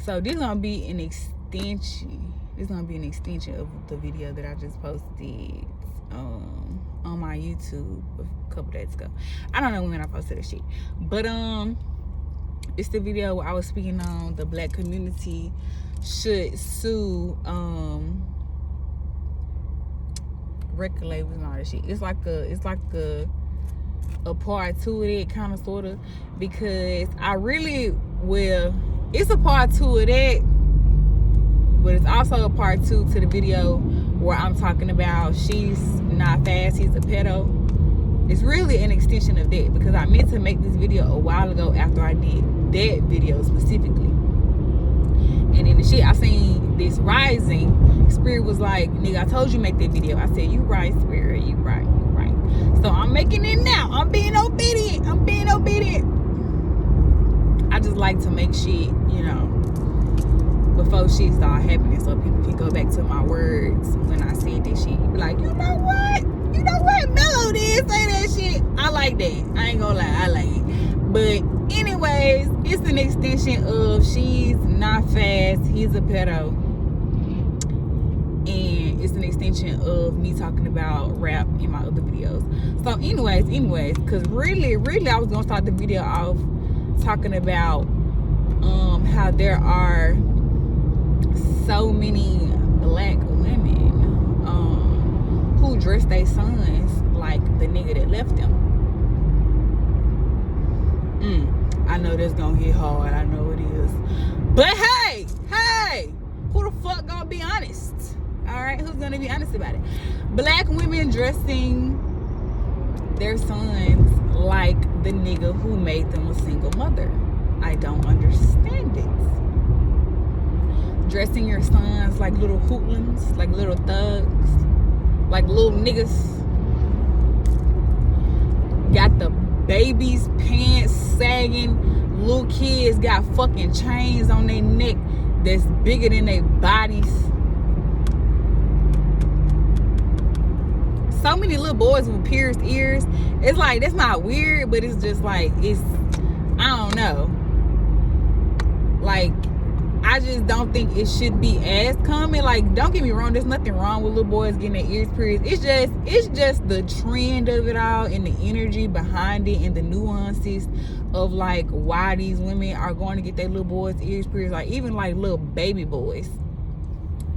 So this gonna be an extension. This gonna be an extension of the video that I just posted on my YouTube a couple days ago. I don't know when I posted this shit, but it's the video where I was speaking on the black community should sue record labels and all that shit. It's like a part two of it, kind of, sort of, because it's a part two of that, but it's also a part two to the video where I'm talking about she's not fast, he's a pedo. It's really an extension of that, because I meant to make this video a while ago after I did that video specifically. And in the shit, I seen this rising. Spirit was like, nigga, I told you make that video. I said, you right, Spirit, you right. So I'm making it now. I'm being obedient. I just like to make shit, before shit start happening, so people can go back to my words when I said this shit. Be like, you know what? Mellow did say that shit. I like that. I ain't gonna lie, I like it. But anyways, it's an extension of she's not fast, he's a pedo. And it's an extension of me talking about rap in my other videos. So anyways, because really, I was gonna start the video off talking about how there are so many black women who dress their sons like the nigga that left them. I know that's gonna hit hard. I know it is. But hey, who the fuck gonna be honest? Alright, who's gonna be honest about it? Black women dressing their sons like the nigga who made them a single mother. I don't understand it. Dressing your sons like little hoodlums, like little thugs, like little niggas. Got the babies' pants sagging. Little kids got fucking chains on their neck that's bigger than their bodies. So many little boys with pierced ears. It's like, that's not weird, but it's just like, I don't know. Like, I just don't think it should be as common. Like, don't get me wrong, there's nothing wrong with little boys getting their ears pierced. It's just the trend of it all and the energy behind it and the nuances of like why these women are going to get their little boys' ears pierced. Like, even like little baby boys.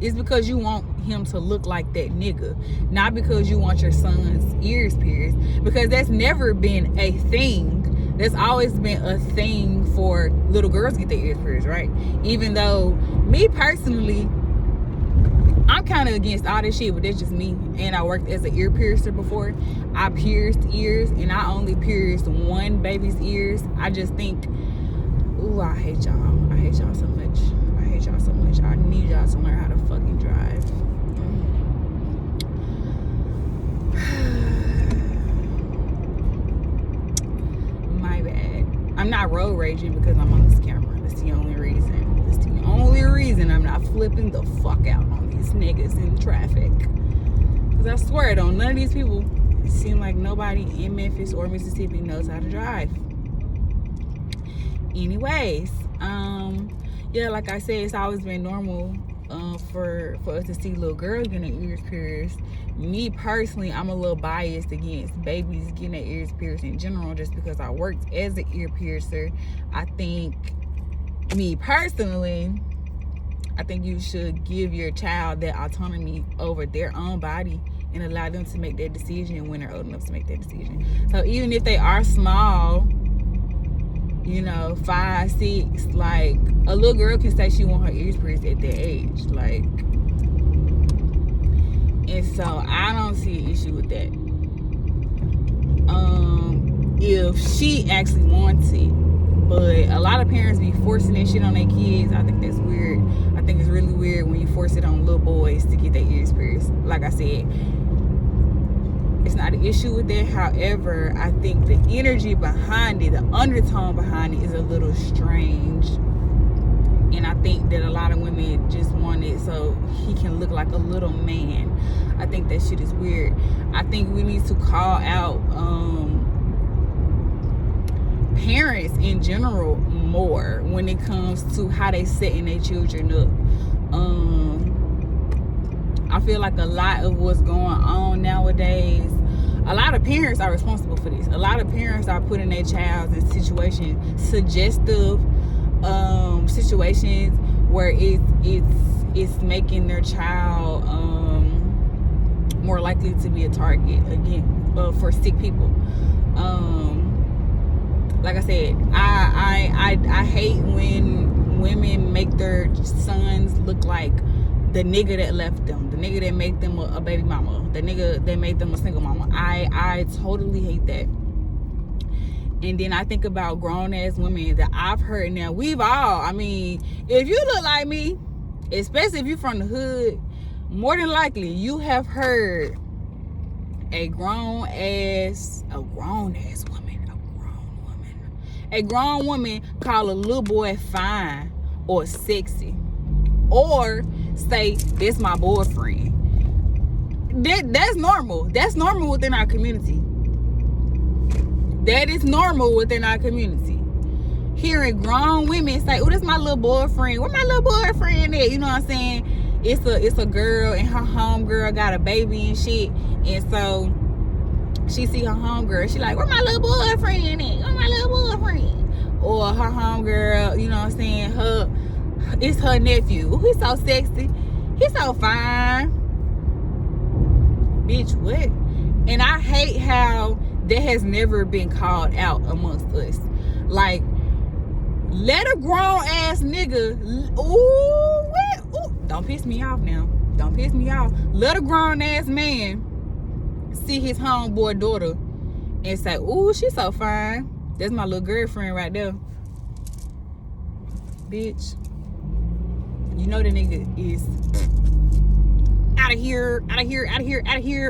It's because you want him to look like that nigga, not because you want your son's ears pierced, because that's never been a thing. That's always been a thing for little girls to get their ears pierced, right? Even though, me personally, I'm kind of against all this shit, but that's just me. And I worked as an ear piercer before. I pierced ears, and I only pierced one baby's ears. I just think, ooh, I hate y'all. I hate y'all so much. I need y'all to learn how to fucking drive. My bad. I'm not road raging because I'm on this camera. That's the only reason I'm not flipping the fuck out on these niggas in traffic. Because I swear, none of these people, it seem like nobody in Memphis or Mississippi knows how to drive. Anyways, yeah, like I said, it's always been normal for us to see little girls getting their ears pierced. Me personally, I'm a little biased against babies getting their ears pierced in general, just because I worked as an ear piercer. I think, me personally, I think you should give your child that autonomy over their own body and allow them to make that decision when they're old enough to make that decision. So even if they are small, 5, 6, like, a little girl can say she want her ears pierced at that age, like, and so I don't see an issue with that. If she actually wants it, but a lot of parents be forcing that shit on their kids. I think that's weird. I think it's really weird when you force it on little boys to get their ears pierced. Like I said, it's not an issue with that. However, I think the energy behind it, the undertone behind it, is a little strange. And I think that a lot of women just want it so he can look like a little man. I think that shit is weird. I think we need to call out parents in general more when it comes to how they setting their children up. I feel like a lot of what's going on nowadays, a lot of parents are responsible for this. A lot of parents are putting their child in suggestive situations where it's making their child more likely to be a target again for sick people. Like I said, I hate when women make their sons look like the nigga that left them, the nigga that made them a baby mama, the nigga that made them a single mama. I totally hate that. And then I think about grown ass women that I've heard. Now, we've all, I mean, if you look like me, especially if you're from the hood, more than likely you have heard a grown woman call a little boy fine or sexy, or say, "This my boyfriend." That's normal. That's normal within our community. That is normal within our community. Hearing grown women say, "Oh, this my little boyfriend. Where my little boyfriend at?" You know what I'm saying? It's a girl and her homegirl got a baby and shit, and so she see her homegirl. She like, "Where my little boyfriend at? Where my little boyfriend?" Or her homegirl, you know what I'm saying? It's her nephew. "Oh, he's so sexy. He's so fine." Bitch, what? And I hate how that has never been called out amongst us. Like, let a grown ass nigga, don't piss me off now. Don't piss me off. Let a grown ass man see his homeboy daughter and say, "Ooh, she's so fine. That's my little girlfriend right there." Bitch, you know the nigga is out of here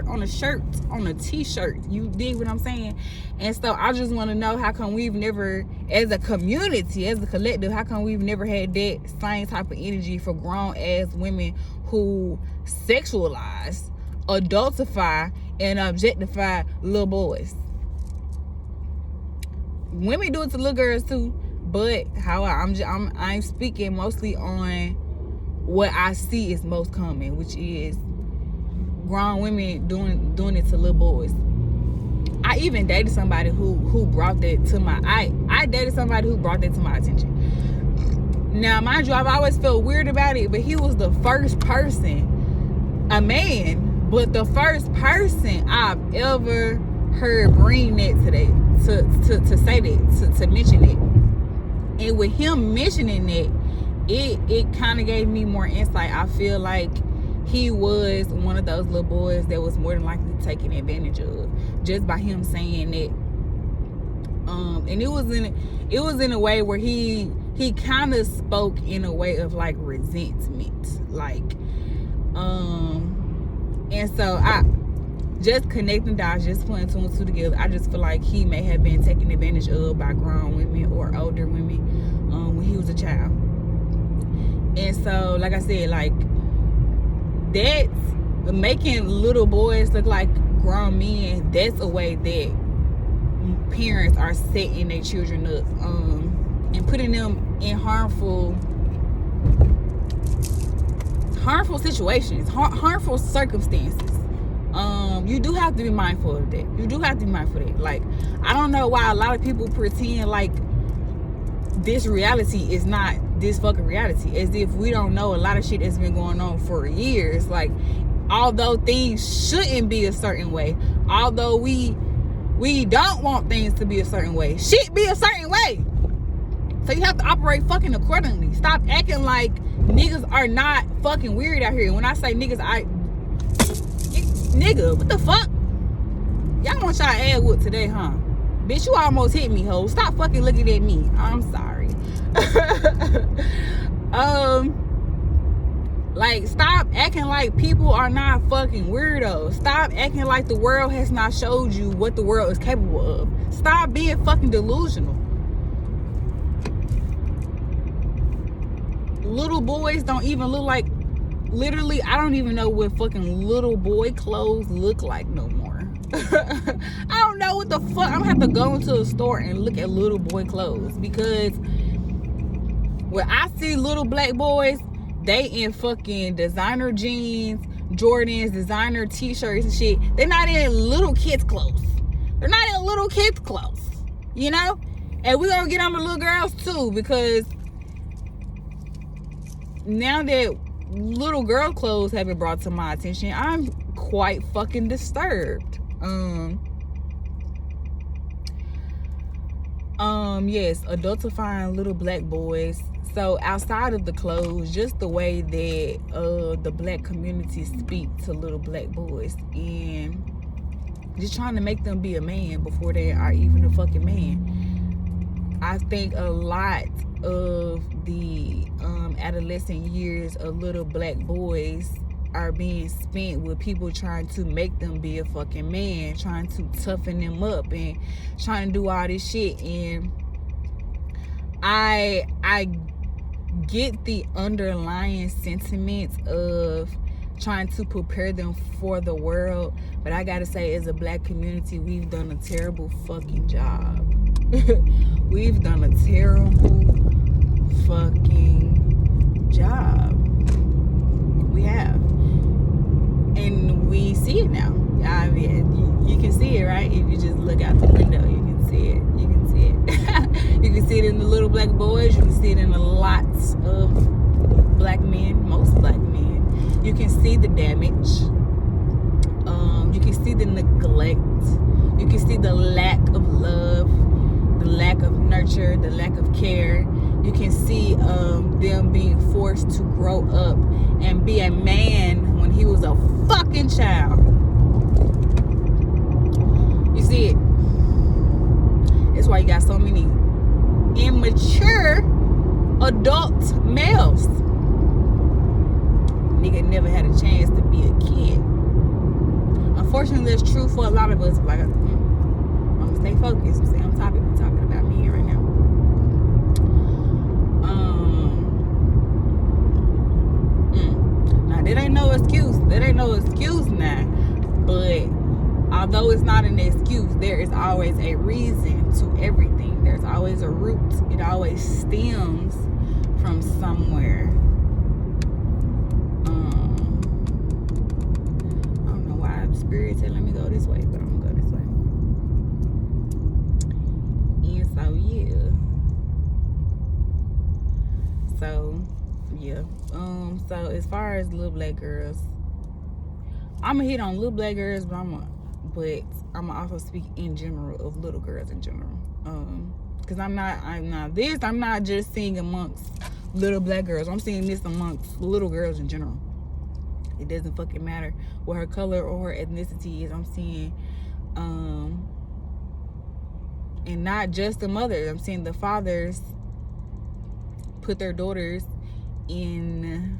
on a shirt, on a t-shirt. You dig what I'm saying? And so I just want to know, how come we've never, as a community, as a collective, how come we've never had that same type of energy for grown ass women who sexualize, adultify, and objectify little boys? Women do it to little girls too, but how I'm speaking mostly on what I see is most common, which is grown women doing it to little boys. I even dated somebody who brought that to my I dated somebody who brought that to my attention. Now, mind you, I've always felt weird about it, but he was the first person, a man, but the first person I've ever heard bring that today, to say that, to mention it. And with him mentioning it, it kind of gave me more insight. I feel like he was one of those little boys that was more than likely taken advantage of, just by him saying that. And it was in a way where he kind of spoke in a way of like resentment, like, and so I just connecting dots, just putting two and two together. I just feel like he may have been taken advantage of by grown women or older women when he was a child. And so, like I said, like, that's making little boys look like grown men. That's a way that parents are setting their children up, and putting them in harmful situations, harmful circumstances. You do have to be mindful of that. You do have to be mindful of that. Like, I don't know why a lot of people pretend like this reality is not this fucking reality, as if we don't know a lot of shit that's been going on for years. Like, although things shouldn't be a certain way, although we don't want things to be a certain way, shit be a certain way. So you have to operate fucking accordingly. Stop acting like niggas are not fucking weird out here. When I say niggas, nigga, what the fuck? Y'all want y'all ass whooped today, huh? Bitch, you almost hit me, ho. Stop fucking looking at me. I'm sorry. Like, stop acting like people are not fucking weirdos. Stop acting like the world has not showed you what the world is capable of. Stop being fucking delusional. Little boys don't even look like, literally, I don't even know what fucking little boy clothes look like no more. I don't know what the fuck. I'm gonna have to go into a store and look at little boy clothes, because When I see little black boys, they in fucking designer jeans, Jordans, designer t-shirts and shit. They're not in little kids' clothes. They're not in little kids' clothes. You know? And we're gonna get on the little girls too, because now that little girl clothes have been brought to my attention, I'm quite fucking disturbed. Yes, adultifying little black boys. So outside of the clothes, just the way that the black community speak to little black boys, and just trying to make them be a man before they are even a fucking man. I think a lot of the adolescent years of little black boys are being spent with people trying to make them be a fucking man, trying to toughen them up and trying to do all this shit. And I get the underlying sentiments of trying to prepare them for the world, but I gotta say, as a black community, we've done a terrible fucking job. We've done a terrible fucking job. We have. And we see it now. I mean, you can see it, right? If you just look out the window, you can see it. You can see it. You can see it in the little black boys. You can see it in a lot of black men, most black men. You can see the damage. You can see the neglect. You can see the lack of love, the lack of nurture, the lack of care. You can see them being forced to grow up and be a man when he was a fucking child. You see it. That's why you got so many immature adult males. Nigga never had a chance to be a kid. Unfortunately, that's true for a lot of us. Like, I'm gonna stay focused. Stay on topic. We're talking about me right now. Now that ain't no excuse. That ain't no excuse now. But although it's not an excuse, there is always a reason to everything. There's always a root. It always stems from somewhere. I don't know why Spirit telling me go this way, but I'm gonna go this way. And so yeah. So as far as little black girls, I'm gonna hit on little black girls, but I'm gonna also speak in general of little girls in general. Because I'm not just seeing amongst little black girls. I'm seeing this amongst little girls in general. It doesn't fucking matter what her color or her ethnicity is. I'm seeing, and not just the mothers. I'm seeing the fathers put their daughters in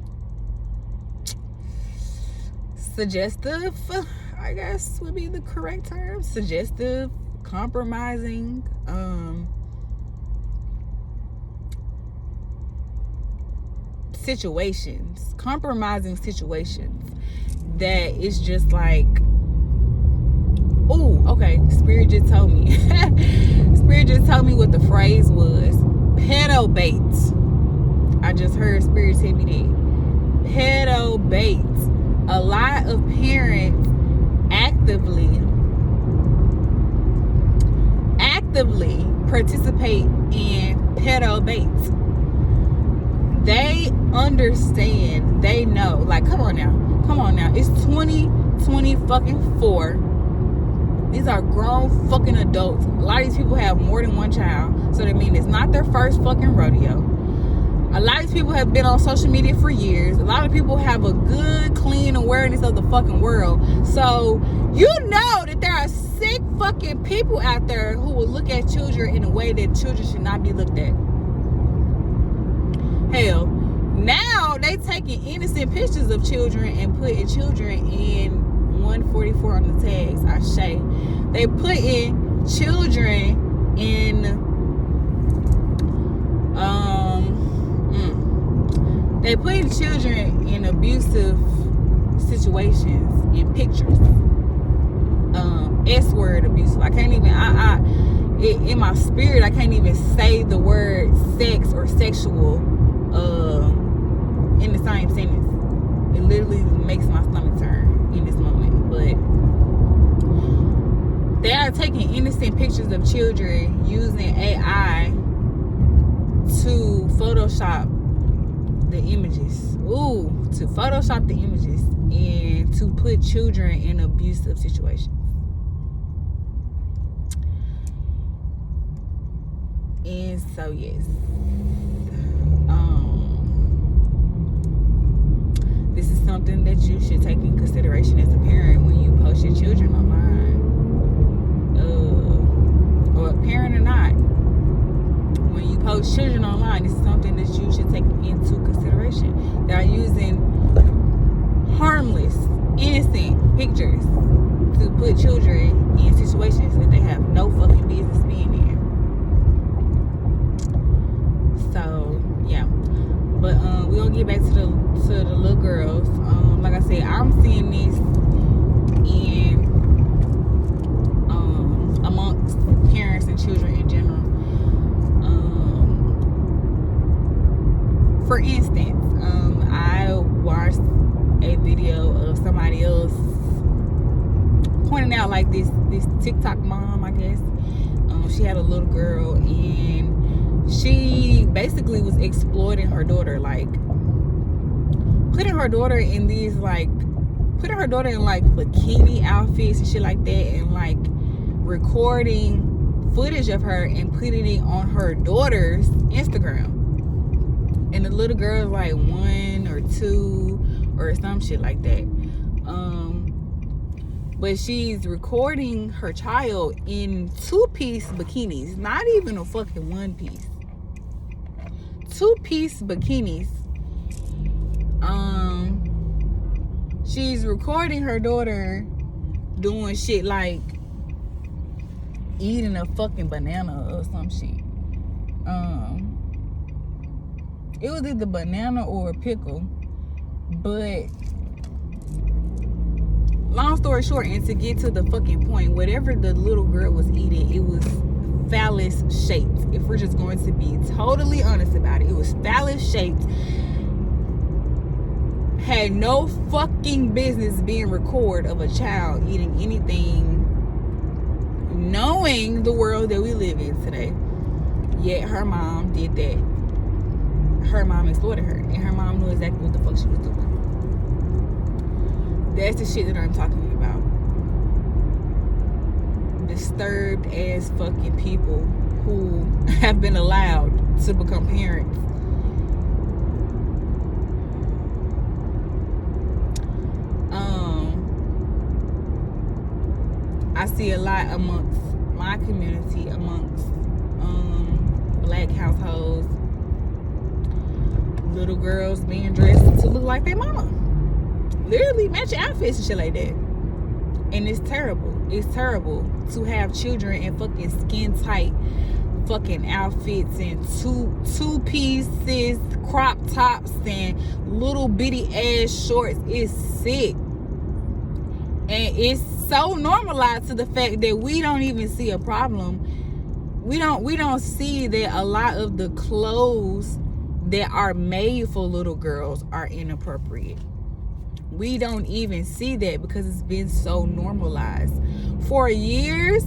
suggestive, I guess would be the correct term. Suggestive, compromising, situations, compromising situations that is just like, oh, okay, Spirit just told me. Spirit just told me what the phrase was. Pedo bait. I just heard Spirit tell me that. Pedo bait. A lot of parents actively participate in pedo bait. They understand, they know, like, come on now, it's 2020 fucking 4. These are grown fucking adults. A lot of these people have more than one child, so that means it's not their first fucking rodeo. A lot of these people have been on social media for years. A lot of people have a good, clean awareness of the fucking world. So you know that there are sick fucking people out there who will look at children in a way that children should not be looked at. Hell, now they taking innocent pictures of children and putting children in 144 on the tags. Ashe. They putting children in they putting children in abusive situations in pictures. S-word abusive. I can't even in my spirit I can't even say the word sex or sexual in the same sentence. It literally makes my stomach turn in this moment. But they are taking innocent pictures of children using AI to Photoshop the images. To Photoshop the images and to put children in abusive situations. And so yes, this is something that you should take in consideration as a parent when you post your children online, or a parent or not. When you post children online, this is something that you should take into consideration. They are using harmless, innocent pictures to put children in situations that they have no fucking business being in. So yeah, but we're gonna get back to the little girls. Like I said, I'm seeing this in amongst parents and children in general. For instance, I watched a video of somebody else pointing out like this TikTok mom, I guess. She had a little girl and she basically was exploiting her daughter, like putting her daughter in bikini outfits and shit like that, and like recording footage of her and putting it on her daughter's Instagram. And the little girl's like 1 or 2 or some shit like that. But she's recording her child in 2-piece bikinis, not even a fucking 1-piece. 2-piece bikinis. She's recording her daughter doing shit like eating a fucking banana or some shit. It was either banana or a pickle. But long story short, and to get to the fucking point, whatever the little girl was eating, it was phallus shaped. If we're just going to be totally honest about it, it was phallus shaped. Had no fucking business being recorded of a child eating anything, knowing the world that we live in today. Yet her mom did that. Her mom exploited her, and her mom knew exactly what the fuck she was doing. That's the shit that I'm talking about. Disturbed ass fucking people who have been allowed to become parents. I see a lot amongst my community, amongst black households, little girls being dressed to look like their mama. Literally matching outfits and shit like that. And it's terrible. It's terrible to have children in fucking skin tight fucking outfits and two pieces, crop tops, and little bitty ass shorts. It's sick. And it's so normalized to the fact that we don't even see a problem. We don't see that a lot of the clothes that are made for little girls are inappropriate. We don't even see that because it's been so normalized. For years,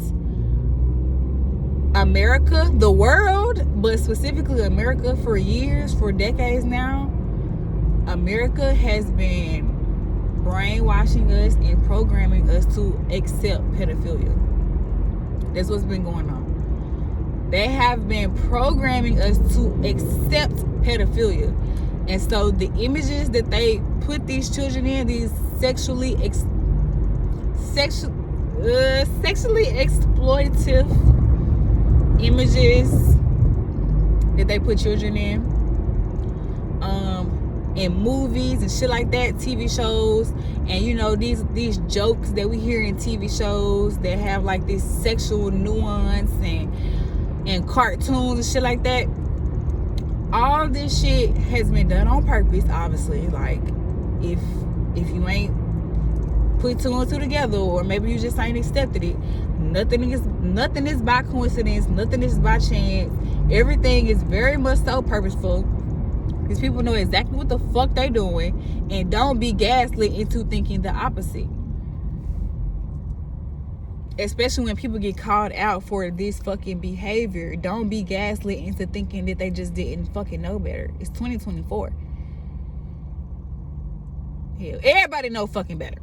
America, the world, but specifically America, for years, for decades now, America has been brainwashing us and programming us to accept pedophilia. That's what's been going on. They have been programming us to accept pedophilia. And so the images that they put these children in, these sexually exploitative images that they put children in movies and shit like that, TV shows, and you know, these jokes that we hear in TV shows that have like this sexual nuance and cartoons and shit like that. All this shit has been done on purpose, obviously. Like, if you ain't put 2 and 2 together, or maybe you just ain't accepted it, nothing is by coincidence, nothing is by chance. Everything is very much so purposeful. These people know exactly what the fuck they doing, and don't be gaslit into thinking the opposite. Especially when people get called out for this fucking behavior. Don't be gaslit into thinking that they just didn't fucking know better. It's 2024. Hell, everybody know fucking better.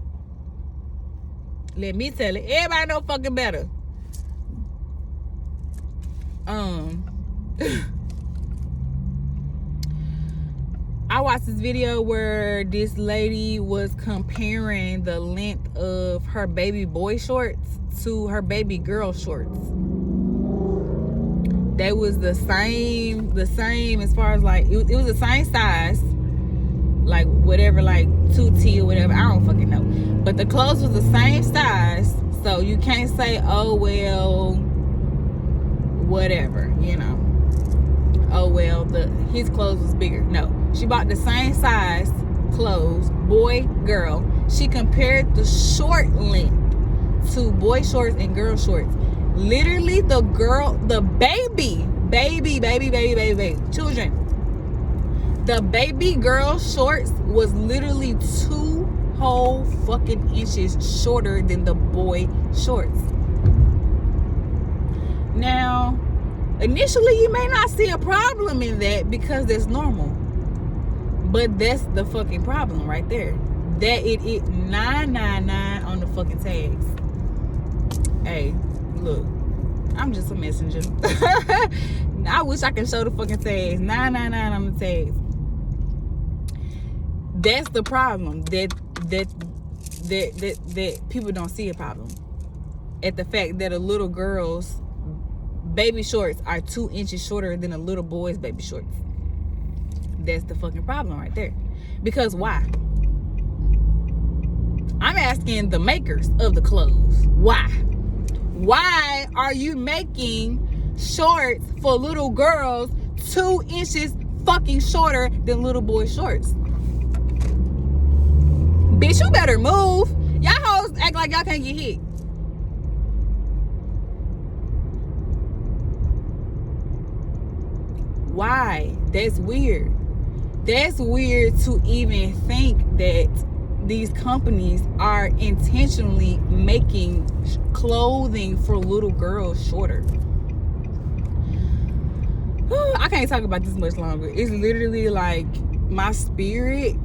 Let me tell it. Everybody know fucking better. I watched this video where this lady was comparing the length of her baby boy shorts to her baby girl shorts. They was the same as far as like, it was the same size, like whatever, like 2T or whatever, I don't fucking know. But the clothes was the same size, so you can't say, oh well, whatever, you know. Oh well, his clothes was bigger. No, she bought the same size clothes, boy, girl. She compared the short length to boy shorts and girl shorts. Literally, the baby children, the baby girl shorts was literally 2 whole fucking inches shorter than the boy shorts. Now, initially, you may not see a problem in that because that's normal. But that's the fucking problem right there. That it $9.99 on the fucking tags. Hey, look, I'm just a messenger. I wish I could show the fucking tags. $9.99 on the tags. That's the problem. That people don't see a problem. At the fact that a little girl's baby shorts are 2 inches shorter than a little boy's baby shorts. That's the fucking problem right there. Because why? I'm asking the makers of the clothes. Why? Why are you making shorts for little girls 2 inches fucking shorter than little boy shorts? Bitch, you better move. Y'all hoes act like y'all can't get hit. Why? That's weird. That's weird to even think that these companies are intentionally making clothing for little girls shorter. I can't talk about this much longer. It's literally like my spirit